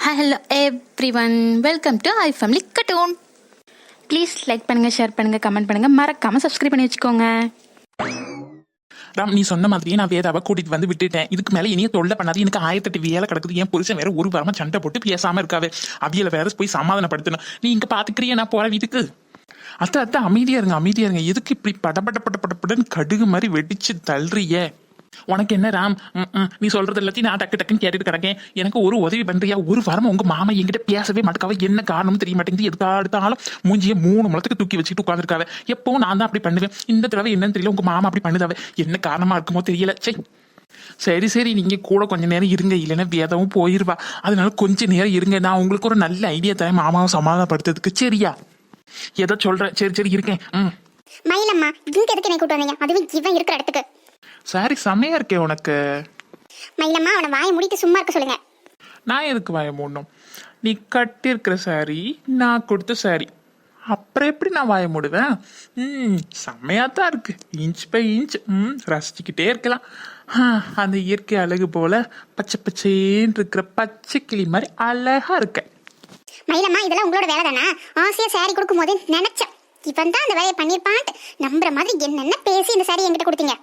Hello everyone, welcome to I family cartoon. Please like பண்ணுங்க, share பண்ணுங்க, comment பண்ணுங்க, மறக்காம சப்ஸ்கிரைப் பண்ணி வச்சுக்கோங்க. ராம், நீ சொன்ன மாதிரியே நான் வேதாவை கூட்டிட்டு வந்து விட்டுட்டேன். இதுக்கு மேல இனிய தொல்லை பண்ணாது. எனக்கு 1008 வேலை கிடக்குது. என் புருஷன் வேற ஒரு வாரமா சண்டை போட்டு பேசாம இருக்காவே. அவியல வேற போய் சமாதானப்படுத்தணும். நீ இங்க பாத்துக்கிறிய, நான் போற வீட்டுக்கு. அத்தை அமைதியா இருங்க. எதுக்கு இப்படி படபடன்னு கடுகு மாதிரி வெடிச்சு தள்ளுறிய? உனக்கு என்ன ராம்? நீ சொல்றது எல்லாத்தையும் நான் டக்குன்னு கேட்டுட்டு கிடக்கேன். எனக்கு ஒரு உதவி பண்றியா? ஒரு வாரமா உங்க மாமா என்கிட்ட பேசவே மாட்டேக்காவ. என்ன காரணம் தெரிய மாட்டேங்குது. எதுக்கா எடுத்தாலும் மூஞ்சிய 3 முழத்துக்கு தூக்கி வச்சுட்டு உட்காந்துருக்காவ. எப்பவும் நான் தான் அப்படி பண்ணுவேன். இந்த தடவை என்னன்னு தெரியல, உங்க மாமா அப்படி பண்ணுதாவே. என்ன காரணமா இருக்குமோ தெரியல. சரி, நீங்க கூட கொஞ்ச நேரம் இருங்க, இல்லைன்னா வேதவும் போயிருவா. அதனால கொஞ்ச நேரம் இருங்க. நான் உங்களுக்கு ஒரு நல்ல ஐடியா தரேன் மாமாவை சமாதானப்படுத்துறதுக்கு. சரியா? ஏதோ சொல்றேன். சரி இருக்கேன். மயிலம்மா, இங்க எதுக்கு என்னை கூட்டு வந்தீங்க? அதுவும் இவன் இருக்கிற இடத்துக்கு. சாரி செமையா இருக்கே உனக்கு. மயிலம்மா, அவனை வாயை மூடிட்டு சும்மா இருக்க சொல்லுங்க. நான் எதுக்கு வாய மூடணும்? நீ கட்டியிருக்கிற சாரி நான் கொடுத்த சாரி, அப்புறம் எப்படி நான் வாய மூடுவேன்? செம்மையா தான் இருக்கு. இன்ச் பை இன்ச் ரசிச்சுக்கிட்டே இருக்கலாம். அந்த இயற்கை அழகு போல பச்சைன்னு இருக்கிற பச்சை கிளி மாதிரி அழகா இருக்க. மயிலம்மா, இதெல்லாம் உங்களோட வேலை தானே? ஆசையா சாரி கொடுக்கும் போது நினைச்சேன் இவன் தான் அந்த வேலையை பண்ணிருப்பான்ட்டு. நம்புற மாதிரி என்னென்ன பேசி இந்த சாரி என்கிட்ட கொடுத்தீங்க.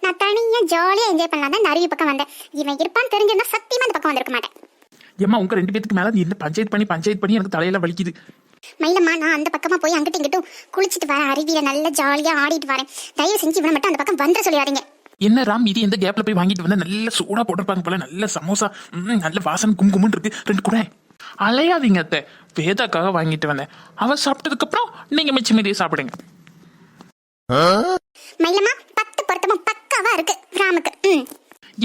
நான் தனியா ஜாலியா என்ஜாய் பண்ணலாம் தான் இந்த அருவி பக்கம் வந்தேன். இவன் இருப்பான்னு தெரிஞ்சிருந்தா சத்தியமா அந்த பக்கம் வந்திருக்க மாட்டேன். ஏமா, உங்க 2 பேத்துக்கு மேல இந்த பஞ்சாயத்து பண்ணி எனக்கு தலையில வலிக்குது. மயிலம்மா, நான் அந்த பக்கமா போய் அங்கிட்டும் இங்கிட்டும் குளிச்சுட்டு வரேன். அருவியில நல்லா ஜாலியா ஆடிட்டு வரேன். தயவு செஞ்சு இவனை மட்டும் அந்த பக்கம் வந்துட சொல்லிடாதீங்க. என்ன ராம், இது எந்த கேப்ல போய் வாங்கிட்டு வந்த? நல்ல சூடா போட்டிருப்பாங்க போல, நல்ல சமோசா, நல்ல வாசனை கும்கும்னு இருக்கு. 2 கூட அலையாதீங்க அத்தை. வேதாக்காக வாங்கிட்டு வந்தேன். அவ சாப்பிட்டதுக்கு அப்புறம் நீங்க மிச்சம் மீதியை சாப்பிடுங்க. மயிலம்மா, 10 பொருத்தமும் பக்காவா இருக்கு ராமுக்கு.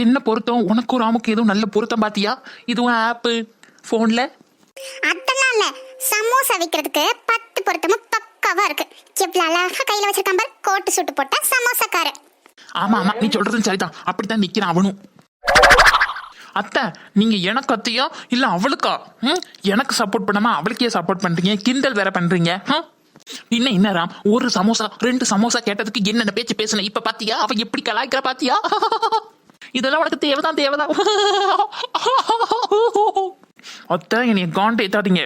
என்ன பொருத்தம்? உனக்கும் ராமுக்கு எதுவும் நல்ல பொருத்தம் பாத்தியா? இதுவும் ஆப் போன்ல அதெல்லாம் இல்ல, சமோசா விக்கிறதுக்கு 10 பொருத்தமும் பக்காவா இருக்கு. எவ்வளவு அழகா கையில வச்சிருக்கான் பாரு, கோட்டு சுட்டு போட்ட சமோசாக்கார. ஆமா, நீ சொல்றதும் சரிதான். அப்படித்தான் நிக்கிறான் அவனும். அத்தை, நீங்க எனக்கு அத்தையா இல்ல அவளுக்கா? எனக்கு சப்போர்ட் பண்ணாம அவளுக்கே சப்போர்ட் பண்றீங்க, கிண்டல் வேற பண்றீங்க. என்ன ராம், ஒரு சமோசா 2 சமோசா கேட்டதுக்கு என்னென்ன பேச்சு பேசுன? இப்ப பாத்தியா அவ எப்படி கலாய்க்கிற? பாத்தியா? இதெல்லாம் உனக்கு தேவைதான். அத்தை, என்னைய காண்டே ஏத்தாதீங்க.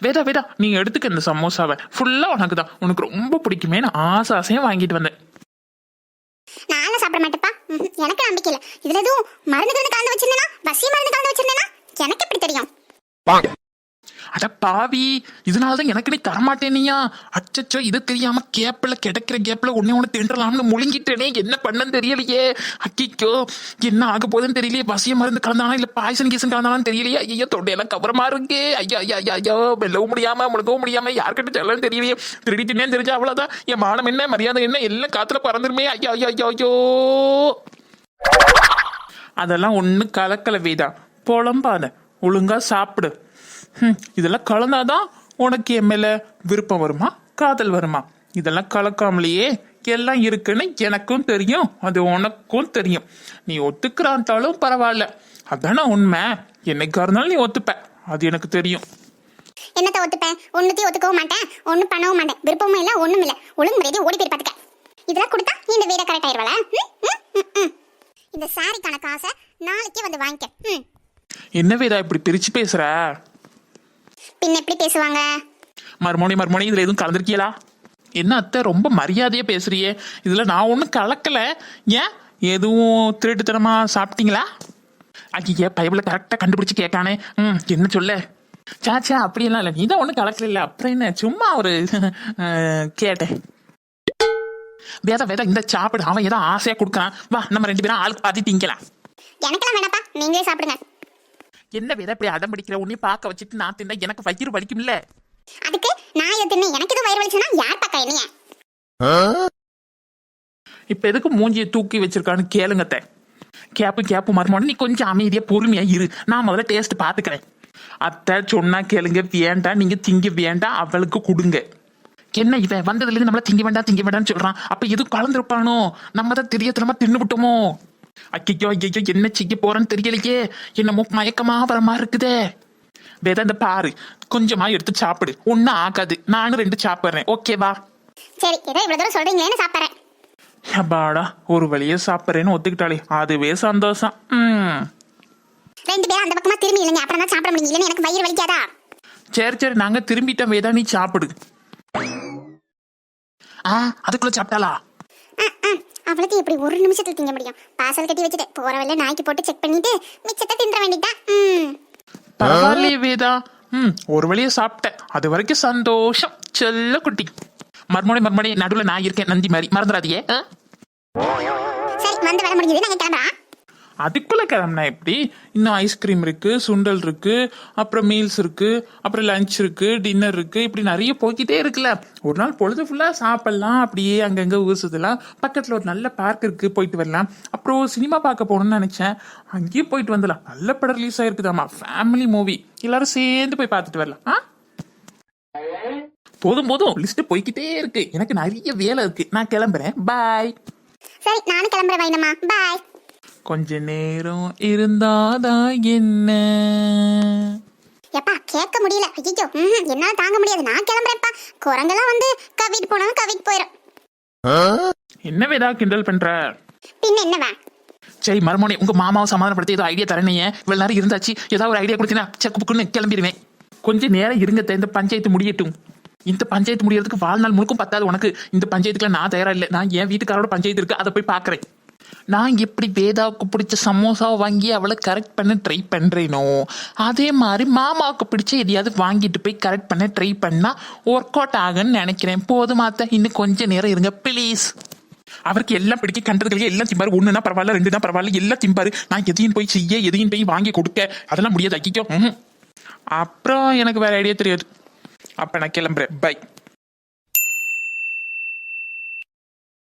வேதா நீங்க எடுத்துக்க இந்த சமோசாவை. ஃபுல்லா உனக்கு தான். உனக்கு ரொம்ப பிடிக்குமே, நான் ஆசையா வாங்கிட்டு வந்தேன். நானும் சாப்பிட மாட்டேப்பா. எனக்கு நம்பிக்கை இல்ல. இதுல எதுவும் மருந்து கலந்து வச்சிருந்தேனா? வசிய மருந்து கலந்து வச்சிருந்தேனா? எனக்கு எப்படி தெரியும்? அட பாவி, இதனாலதான் எனக்கு நீ தரமாட்டேனியா? அச்சச்சோ, இது தெரியாம கிடைக்கிற கேப்ல ஒன்னு தின்றலாம்னு முழுங்கிட்டேனே. என்ன பண்ணன்னு தெரியலையே. அக்கிக்கோ, என்ன ஆக போகுதுன்னு தெரியலையே. வசிய மருந்து கலந்தானா இல்ல பாய்சன் கீசன் கலந்தானு தெரியலையே. ஐயோ, தொண்டையெல்லாம் கவரமா இருக்கு. ஐயோ, மெல்லவும் முடியாம முழுக்கவும் முடியாம யார்கிட்ட சொல்லன்னு தெரியலையே. திருடி தின்னேன்னு தெரிஞ்சா அவ்வளவுதான். என் மானம் என்ன, மரியாதை என்ன, எல்லாம் காத்துல பறந்துருமே. ஐயோ. அதெல்லாம் ஒண்ணு கலக்கல வேதா. புலம்பாத, ஒழுங்கா சாப்பிடு. இதெல்லாம் கலந்தாதான் உனக்கு என் மேல விருப்பம் வருமா, காதல் வருமா? இதெல்லாம் கலக்காமலேயே எல்லாம் இருக்குன்னு எனக்கும் தெரியும், அது உனக்கும் தெரியும். நீ ஒத்துக்கிறாந்தாலும் பரவாயில்ல, அதான உண்மை. என்னைக்கா இருந்தாலும் நீ ஒத்துப்ப, அது எனக்கு தெரியும். என்னத்த ஒத்துப்பேன்? ஒண்ணுத்தையும் ஒத்துக்கவும் மாட்டேன், ஒண்ணும் பண்ணவும் மாட்டேன். விருப்பமும் இல்ல, ஒண்ணும் இல்ல. ஒழுங்கு முறையே ஓடி போய் பாத்துக்க. இதெல்லாம் கொடுத்தா இந்த வீட கரெக்ட் ஆயிருவாளா? இந்த சாரிக்கான காசை நாளைக்கே வந்து வாங்கிக்க. என்ன வேதா இப்படி பிரிச்சு பேசுற? பின்ன எப்படி பேசுவாங்க? மறுமொழி இதுல எதுவும் கலந்துருக்கீங்களா? என்ன அத்தை, ரொம்ப மரியாதையா பேசுறியே. இதுல நான் ஒன்னும் கலக்கல. ஏன், எதுவும் திருட்டுத்தனமா சாப்பிட்டீங்களா? ஐயா, பைபிள கரெக்டா கண்டுபிடிச்சு கேட்கானே. என்ன சொல்ல? சாச்சா, அப்படியெல்லாம் இல்ல. நீதான் ஒன்னும் கலக்கல இல்ல. அப்புறம் என்ன, சும்மா ஒரு கேட்டேன். வேதா இந்த சாப்பிடு. அவன் ஏதோ ஆசையா கொடுக்கான். வா, நம்ம 2 பேரும் ஆளுக்கு பாதி திங்கலாம். எனக்கெல்லாம் வேணாப்பா, நீங்களே சாப்பிடுங்க. என்ன வேதா இப்படி அடம் பிடிக்கிற? உன்னையும் பார்க்க வச்சுட்டு நான் தின்னா எனக்கு வயிறு வலிக்கும்ல. அதுக்கு நான் எது தின்னு? எனக்கு எதுவும் வயிறு வலிச்சுன்னா யார் பக்கா என்னைய? இப்ப எதுக்கு மூஞ்சியை தூக்கி வச்சிருக்கான்னு கேளுங்கத்த. கேப்பு மருமோன்னு நீ கொஞ்சம் அமைதியா பொறுமையா இரு. நான் முதல்ல டேஸ்ட் பாத்துக்கிறேன். அத்தை சொன்னா கேளுங்க. வேண்டாம், நீங்க திங்க வேண்டாம், அவளுக்கு கொடுங்க. என்ன இவன் வந்ததுல இருந்து நம்மள திங்க வேண்டாம்னு சொல்றான். அப்ப எதுவும் கலந்துருப்பானோ? நம்ம தான் தெரியாதனமா தின்னு விட்டோமோ? ஐயோ, என்ன செய்ய போறேன்னு தெரியலையே. என்னமோ மயக்கமா வர மாதிரி இருக்குதே. வேதா, இந்த பாரு, கொஞ்சமா எடுத்து சாப்பிடு, ஒன்னும் ஆகாது. நானும் 2 சாப்பிடுறேன், ஓகேவா? சரி, ஏதோ இவ்வளவு தூரம் சொல்றீங்களேன்னு சாப்பிடுறேன். அப்பாடா, ஒரு வழியே சாப்பிட்றேன்னு ஒத்துக்கிட்டாளே, அதுவே சந்தோஷம். 2 பேரும் அந்த பக்கமா திரும்பி இல்லைங்க, அப்புறம் தான் சாப்பிட முடியும். இல்லைன்னு எனக்கு வயிறு வலிக்காதா? சரி நாங்க திரும்பிட்டோம் வேதா, நீ சாப்பிடு. அதுக்குள்ள சாப்பிட்டாளா? அவளுக்கு எப்படி 1 நிமிஷத்துல திங்க முடியும்? பார்சல் கட்டி வச்சுட்டு போற வழியில நாய்க்கு போட்டு செக் பண்ணிட்டு மிச்சத்தை தின்ற வேண்டியதான். பரவாயில்லையே வேதா. ஒரு வழியை சாப்பிட்டேன், அது வரைக்கும் சந்தோஷம். செல்ல குட்டி மர்மோனே நடுவுல நான் இருக்கேன், நந்தி மாதிரி மறந்துடாதியே. சரி, வந்து வேலை முடிஞ்சது, நாங்க கிளம்புறோம். அதுக்குள்ள கிளம்புனா எப்படி? இன்னும் ஐஸ்கிரீம் இருக்கு, சுண்டல் இருக்கு, அப்புறம் மீல்ஸ் இருக்கு, அப்புறம் லஞ்ச் இருக்கு, டின்னர் இருக்கு, இப்படி நிறைய போய்கிட்டே இருக்குல்ல. ஒரு நாள் பொழுது ஃபுல்லா சாப்பிடலாம், அப்படியே அங்கங்க ஊர் சுத்தலாம். பக்கத்துல ஒரு நல்ல பார்க் இருக்கு, போயிட்டு வரலாம். அப்புறம் சினிமா பார்க்க போகணும்னு நினைச்சேன், அங்கேயும் போயிட்டு வந்துடலாம். நல்ல படம் ரிலீஸ் ஆயிருக்குதாமா, ஃபேமிலி மூவி, எல்லாரும் சேர்ந்து போய் பார்த்துட்டு வரலாம். போதும் லிஸ்ட் போய்கிட்டே இருக்கு, எனக்கு நிறைய வேலை இருக்கு, நான் கிளம்புறேன். பாய். சரி, நானும் கிளம்புறேன் வைனம்மா, பாய். கொஞ்ச நேரம் இருந்தாதான் என்ன? எப்பா கேட்க முடியல. ஐயோ, என்னால தாங்க முடியாது, நான் கிளம்புறேன்ப்பா. குரங்கெல்லாம் வந்து கவிட்டு போனாலும் கவிட்டு போயிடும். என்ன வேதா கிண்டல் பண்ற? பின்ன என்னவா? சரி மர்மோனே, உங்க மாமாவை சமாதானப்படுத்தி ஏதோ ஐடியா தரணையே. இவ்வளவு நேரம் இருந்தாச்சு, ஏதாவது ஒரு ஐடியா கொடுத்தீங்கன்னா செக்கு புக்குன்னு கிளம்பிடுவேன். கொஞ்சம் நேரம் இருங்க, இந்த பஞ்சாயத்து முடியட்டும். இந்த பஞ்சாயத்து முடியறதுக்கு வாழ்நாள் முழுக்கும் பத்தாது உனக்கு. இந்த பஞ்சாயத்துக்குலாம் நான் தயாரா இல்லை. நான் என் வீட்டுக்காரோட பஞ்சாயத்து இருக்கு, அதை போய் பாக்குறேன். நான் எப்படி வேதாவுக்கு பிடிச்ச சமோசாவை வாங்கி அவளை கரெக்ட் பண்ண ட்ரை பண்றேனோ, அதே மாதிரி மாமாவுக்கு பிடிச்ச எதையாவது வாங்கிட்டு போய் கரெக்ட் பண்ண ட்ரை பண்ணா ஒர்க் அவுட் ஆகுன்னு நினைக்கிறேன். போதுமாத்த, இன்னும் கொஞ்சம் நேரம் இருங்க ப்ளீஸ். அவருக்கு எல்லாம் பிடிக்க, கண்டதுக்கு எல்லாம் திம்பாரு. 1னா பரவாயில்ல, 2னா பரவாயில்ல, எல்லாம் திம்பாரு. நான் எதையும் போய் செய்ய, எதையும் போய் வாங்கி கொடுக்க, அதெல்லாம் முடியாது. அக்கிக்கோ. அப்புறம் எனக்கு வேற ஐடியா தெரியாது. அப்ப நான் கிளம்புறேன். பை.